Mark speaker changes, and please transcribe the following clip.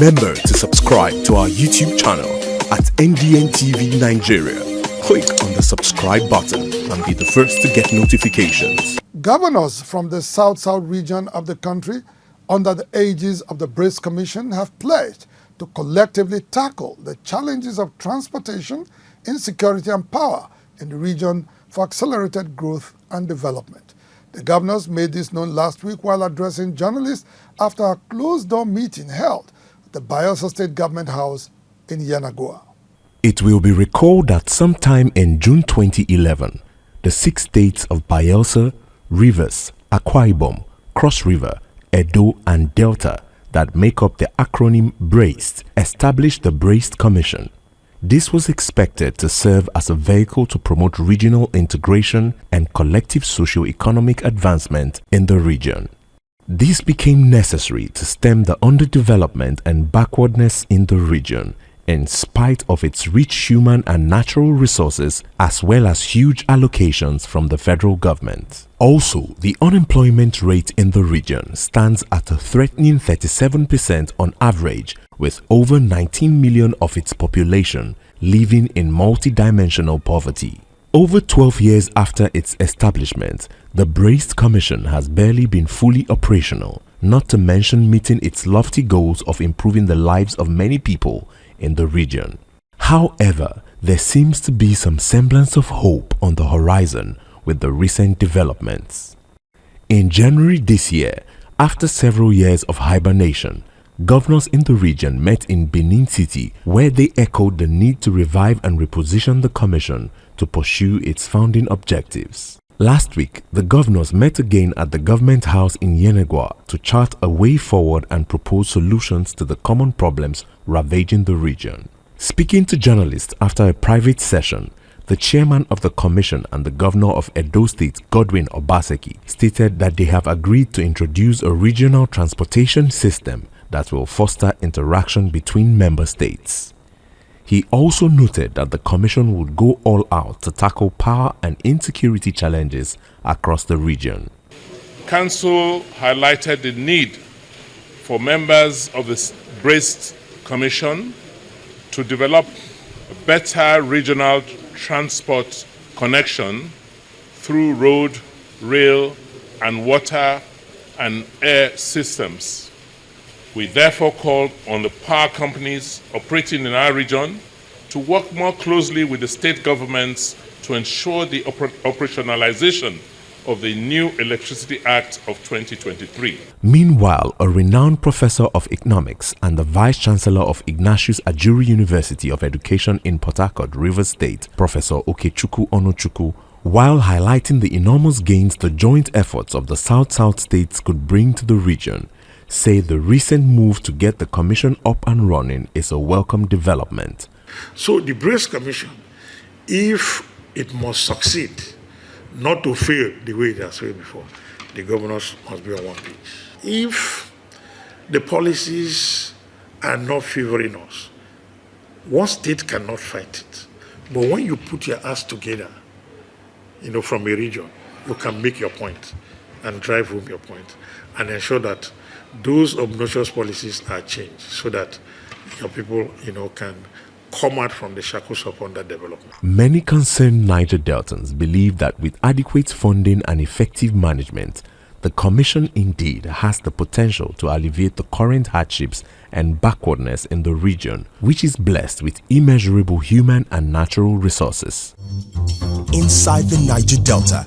Speaker 1: Remember to subscribe to our YouTube channel at NDN TV Nigeria. Click on the subscribe button and be the first to get notifications.
Speaker 2: Governors from the South-South region of the country, under the aegis of the BRICS Commission, have pledged to collectively tackle the challenges of transportation, insecurity and power in the region for accelerated growth and development. The governors made this known last week while addressing journalists after a closed-door meeting held at the Bayelsa State Government House in Yenagoa.
Speaker 1: It will be recalled that sometime in June 2011, the 6 states of Bayelsa, Rivers, Akwa Ibom, Cross River, Edo and Delta that make up the acronym BRACED established the BRACED Commission. This was expected to serve as a vehicle to promote regional integration and collective socio-economic advancement in the region. This became necessary to stem the underdevelopment and backwardness in the region, in spite of its rich human and natural resources as well as huge allocations from the federal government. Also, the unemployment rate in the region stands at a threatening 37% on average, with over 19 million of its population living in multidimensional poverty. Over 12 years after its establishment, the BRACED Commission has barely been fully operational, not to mention meeting its lofty goals of improving the lives of many people in the region. However, there seems to be some semblance of hope on the horizon with the recent developments. In January this year, after several years of hibernation, governors in the region met in Benin City, where they echoed the need to revive and reposition the commission to pursue its founding objectives. Last week, the governors met again at the government house in Yenagoa to chart a way forward and propose solutions to the common problems ravaging the region. Speaking to journalists after a private session, the chairman of the commission and the governor of Edo State, Godwin Obaseki, stated that they have agreed to introduce a regional transportation system that will foster interaction between member states. He also noted that the commission would go all out to tackle power and insecurity challenges across the region.
Speaker 3: Council highlighted the need for members of the BRACED Commission to develop a better regional transport connection through road, rail, and water and air systems. We therefore called on the power companies operating in our region to work more closely with the state governments to ensure the operationalization of the new Electricity Act of 2023.
Speaker 1: Meanwhile, a renowned professor of economics and the vice chancellor of Ignatius Ajuri University of Education in Port Harcourt, Rivers State, Professor Okechukwu Onochukwu, while highlighting the enormous gains the joint efforts of the South-South states could bring to the region, say the recent move to get the commission up and running is a welcome development.
Speaker 4: So the BRACED Commission, if it must succeed, not to fail the way it has failed before, the governors must be on one page. If the policies are not favoring us, one state cannot fight it. But when you put your ass together, from a region, you can make your point and drive home your point and ensure that those obnoxious policies are changed so that your people, can come out from the shackles of underdevelopment.
Speaker 1: Many concerned Niger Deltans believe that with adequate funding and effective management, the Commission indeed has the potential to alleviate the current hardships and backwardness in the region, which is blessed with immeasurable human and natural resources.
Speaker 5: Inside the Niger Delta,